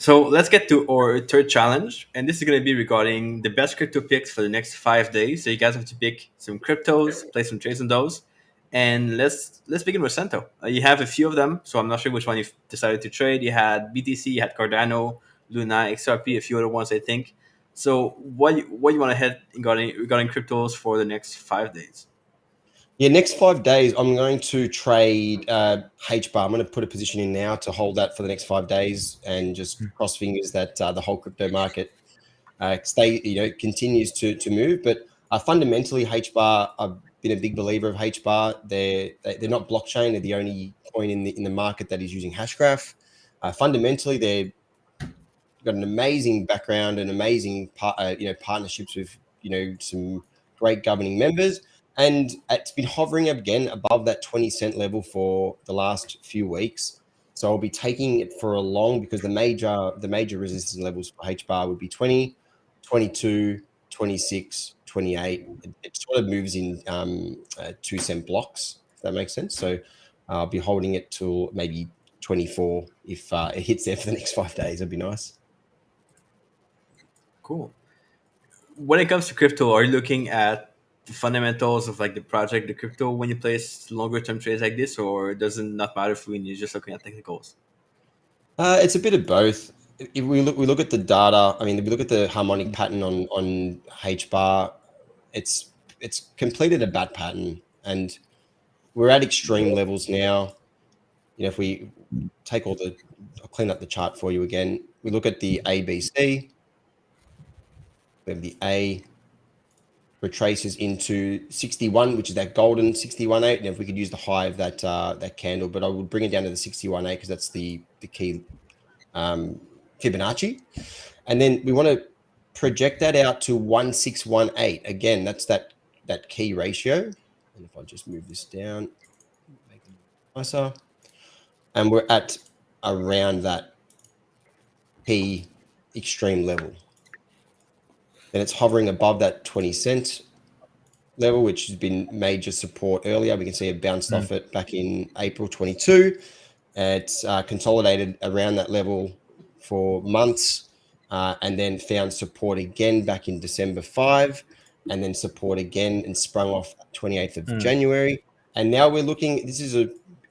So let's get to our third challenge, and this is going to be regarding the best crypto picks for the next 5 days. So you guys have to pick some cryptos, play some trades on those, and let's begin with Santo. You have a few of them, so I'm not sure which one you've decided to trade. You had BTC, you had Cardano, Luna, XRP, a few other ones, I think. So what you want to head regarding cryptos for the next 5 days? Yeah, next 5 days, I'm going to trade HBAR. I'm going to put a position in now to hold that for the next 5 days and just cross fingers that the whole crypto market continues to move. But fundamentally, HBAR, I've been a big believer of HBAR. They're not blockchain. They're the only coin in the market that is using Hashgraph. Fundamentally, they've got an amazing background and amazing partnerships with some great governing members. And it's been hovering again above that 20-cent level for the last few weeks. So I'll be taking it for a long because the major resistance levels for HBAR would be 20, 22, 26, 28. It sort of moves in 2-cent blocks, if that makes sense. So I'll be holding it till maybe 24 if it hits there for the next 5 days. That'd be nice. Cool. When it comes to crypto, are you looking at the fundamentals of like the project, the crypto, when you place longer term trades like this, or does it not matter for you and you're just looking at technicals? It's a bit of both. If we look at the data. I mean, if we look at the harmonic pattern on HBAR, it's completed a bat pattern, and we're at extreme levels now. If we take I'll clean up the chart for you again. We look at the ABC. We have the A retraces into 61, which is that golden 61.8. And if we could use the high of that candle, but I would bring it down to the 61.8 because that's the key Fibonacci. And then we want to project that out to 1618. Again, that's that key ratio. And if I just move this down, make it nicer. And we're at around that key extreme level. And it's hovering above that 20-cent level, which has been major support earlier. We can see it bounced off it back in April 22. It's consolidated around that level for months and then found support again back in December 5 and then support again and sprung off 28th of January. And now we're looking, this is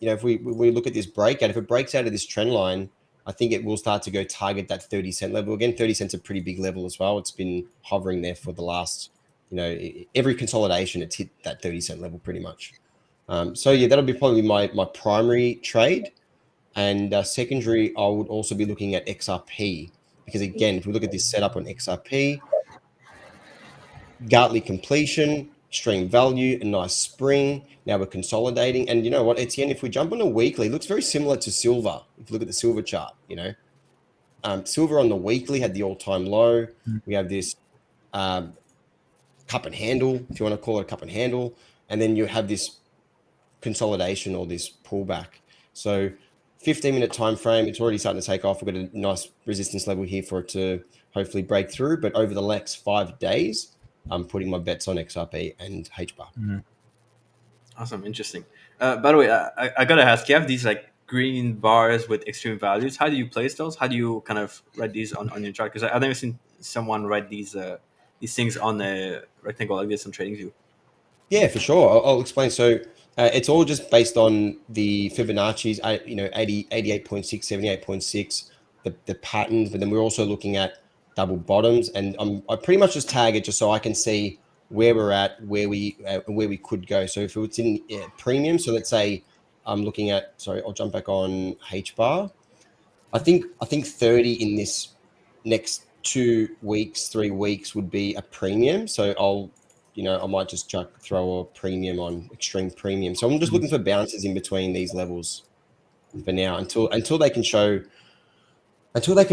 if we look at this breakout, if it breaks out of this trend line, I think it will start to go target that 30-cent level. Again, 30 cents a pretty big level as well. It's been hovering there for the last, every consolidation, it's hit that 30-cent level pretty much. So yeah, that'll be probably my primary trade. And secondary, I would also be looking at XRP because again, if we look at this setup on XRP, Gartley completion, extreme value, a nice spring. Now we're consolidating. And you know what, Etienne, if we jump on a weekly, it looks very similar to silver. If you look at the silver chart, silver on the weekly had the all-time low. We have this cup and handle, if you want to call it a cup and handle. And then you have this consolidation or this pullback. So 15-minute time frame, it's already starting to take off. We've got a nice resistance level here for it to hopefully break through. But over the next 5 days, I'm putting my bets on XRP and HBAR. Awesome, interesting. By the way, I gotta ask, you have these like green bars with extreme values. How do you place those? How do you kind of write these on your chart? Because I've never seen someone write these things on a rectangle like this on TradingView. Yeah, for sure. I'll explain. So it's all just based on the Fibonacci's, 88.6, 78.6, the patterns. But then we're also looking at double bottoms, and I pretty much just tag it just so I can see where we're at, where we could go. So if it's in premium, so let's say I'm looking at, sorry, I'll jump back on HBAR. I think 30 in this next 2 weeks, 3 weeks would be a premium. So I might just throw a premium on extreme premium. So I'm just looking for bounces in between these levels for now until they can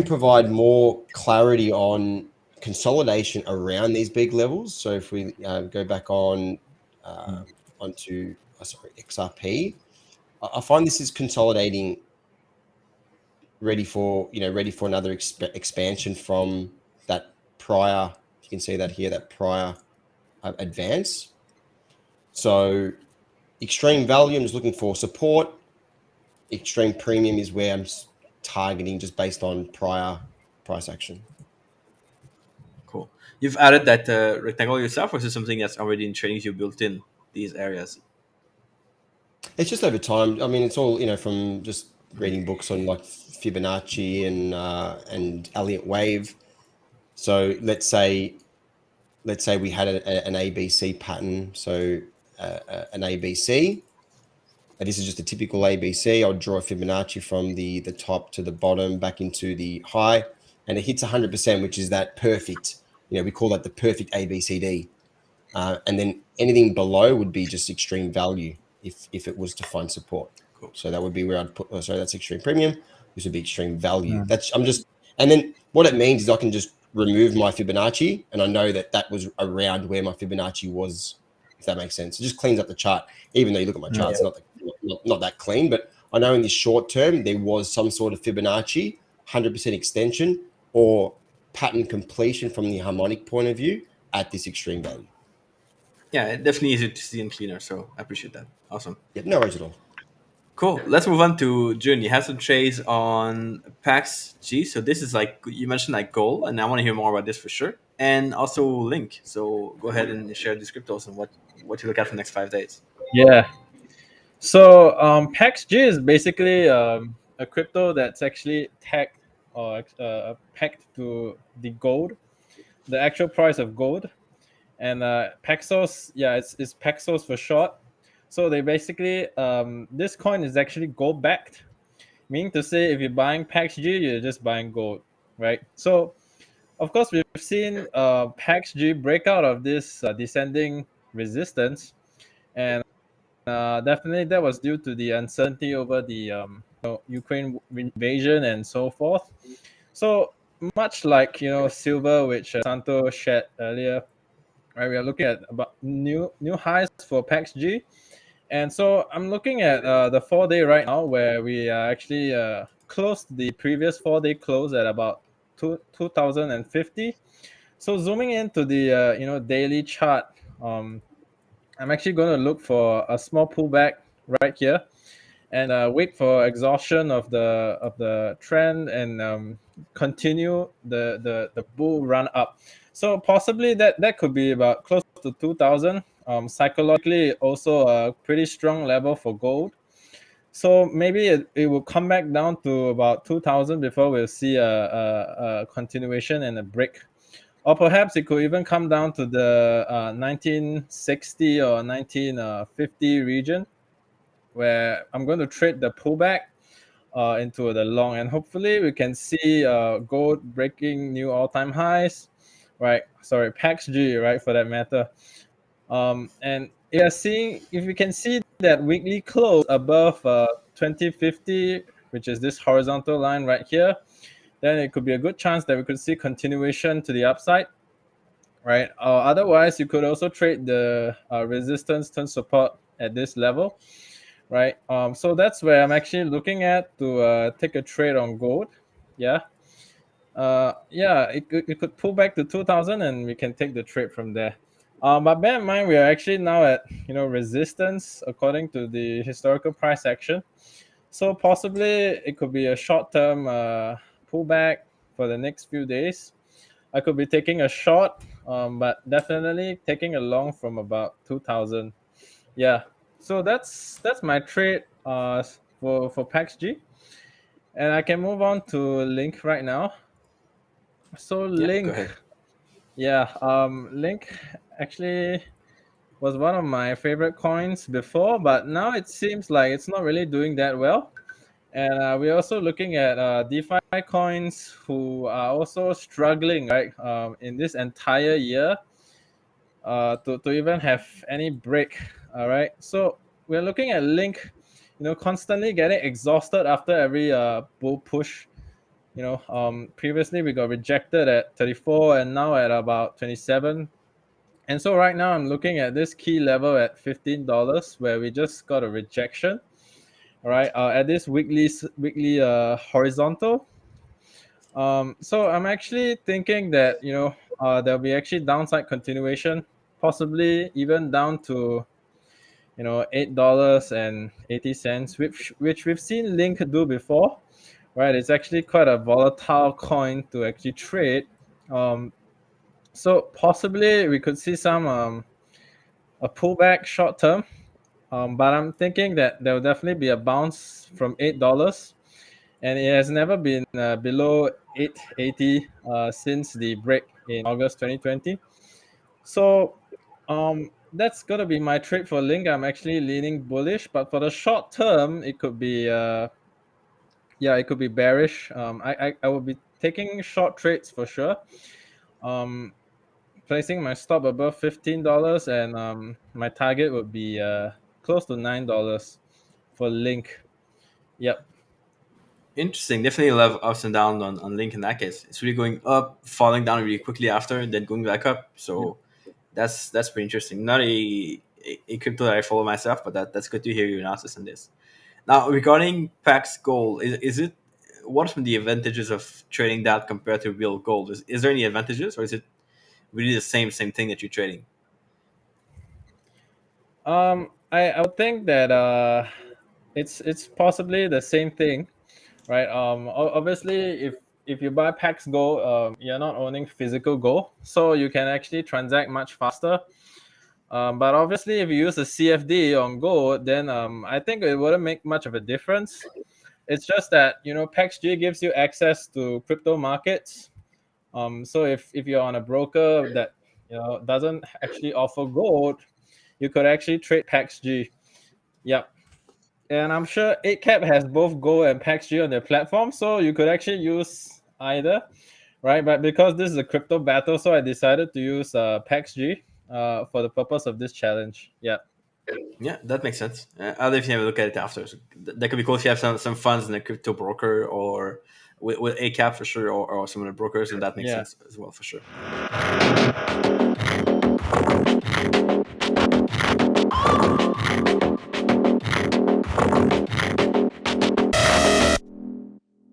provide more clarity on consolidation around these big levels. So if we go back onto XRP, I find this is consolidating, ready for another expansion from that prior. You can see that here, that prior advance. So extreme value, I'm just looking for support. Extreme premium is where I'm targeting just based on prior price action. Cool. You've added that rectangle yourself, or is it something that's already in trainings you built in these areas? It's just over time. I mean, it's all, from just reading books on like Fibonacci and Elliott wave. So let's say we had an ABC pattern. So an ABC. And this is just a typical ABC. I'll draw a Fibonacci from the top to the bottom back into the high, and it hits 100%, which is that perfect. We call that the perfect ABCD. And then anything below would be just extreme value if it was to find support. Cool. So that would be where I'd put. Oh, sorry, that's extreme premium. This would be extreme value. Mm. And then what it means is I can just remove my Fibonacci, and I know that was around where my Fibonacci was. If that makes sense, it just cleans up the chart. Even though you look at my chart, it's not that clean, but I know in the short term there was some sort of Fibonacci, 100% extension, or pattern completion from the harmonic point of view at this extreme value. Yeah, it definitely easier to see and cleaner. So I appreciate that. Awesome. Yeah, no worries at all. Cool. Let's move on to Jun. You have some trades on PAX G. So this is like you mentioned, like gold, and I want to hear more about this for sure. And also Link. So go ahead and share these cryptos and what you look at for the next 5 days. Yeah. So PAX G is basically a crypto that's actually tagged or pegged to the gold, the actual price of gold. And Paxos, it's Paxos for short. So they basically, this coin is actually gold backed, meaning to say if you're buying PAX G, you're just buying gold, right? So, of course, we've seen PAX G break out of this descending resistance, and definitely that was due to the uncertainty over the Ukraine invasion and so forth. So much like silver, which Santo shared earlier, right? We are looking at about new highs for PAX G, and so I'm looking at the 4-day right now, where we actually closed the previous 4-day close at about 2050. So zooming into the daily chart, I'm actually going to look for a small pullback right here, and wait for exhaustion of the trend and continue the bull run up. So possibly that could be about close to 2000. Psychologically, also a pretty strong level for gold. So maybe it will come back down to about 2000 before we'll see a continuation and a break. Or perhaps it could even come down to the 1960 or 1950 region, where I'm going to trade the pullback into the long, and hopefully we can see gold breaking new all-time highs, right? Sorry, PAX G, right, for that matter. And if we can see that weekly close above 2050, which is this horizontal line right here, then it could be a good chance that we could see continuation to the upside, right? Otherwise, you could also trade the resistance turn support at this level, right? So that's where I'm actually looking at to take a trade on gold. Yeah. It could pull back to 2000 and we can take the trade from there. But bear in mind, we are actually now at resistance according to the historical price action. So possibly it could be a short-term pullback for the next few days. I could be taking a short, but definitely taking a long from about 2000. Yeah. So that's my trade for PAX G, and I can move on to Link right now. So Yeah, go Link, ahead. Link actually was one of my favorite coins before, but now it seems like it's not really doing that well. And we're also looking at DeFi coins who are also struggling, right, in this entire year to even have any break. All right. So we're looking at Link, constantly getting exhausted after every bull push. Previously we got rejected at 34 and now at about 27. And so right now I'm looking at this key level at $15 where we just got a rejection. All right, at this weekly horizontal. So I'm actually thinking that there'll be actually downside continuation, possibly even down to $8.80, which we've seen Link do before, right? It's actually quite a volatile coin to actually trade. Um, so possibly we could see some a pullback short term, but I'm thinking that there will definitely be a bounce from $8, and it has never been below 880 since the break in August 2020. So that's gonna be my trade for Link. I'm actually leaning bullish, but for the short term, it could be it could be bearish. I will be taking short trades for sure. Um, Placing my stop above $15, and my target would be close to $9 for Link. Yep. Interesting. Definitely love ups and downs on Link in that case. It's really going up, falling down really quickly after, and then going back up. Yep. So that's pretty interesting. Not a crypto that I follow myself, but that's good to hear your analysis on this. Now, regarding Pax Gold, is it what are the advantages of trading that compared to real gold? Is there any advantages, or is it really the same thing that you're trading? I would think that it's possibly the same thing, right? Obviously, if you buy Pax Gold, you're not owning physical gold, so you can actually transact much faster. But obviously, if you use a CFD on gold, then I think it wouldn't make much of a difference. It's just that PaxG gives you access to crypto markets. So if you're on a broker that doesn't actually offer gold, you could actually trade PaxG. Yep. And I'm sure 8cap has both Go and PaxG on their platform, so you could actually use either, right? But because this is a crypto battle, so I decided to use PaxG for the purpose of this challenge. Yeah. Yeah, that makes sense. I'll definitely have a look at it after. So that could be cool if you have some funds in a crypto broker or with a cap for sure, or some of the brokers, and that makes Yeah. sense as well for sure.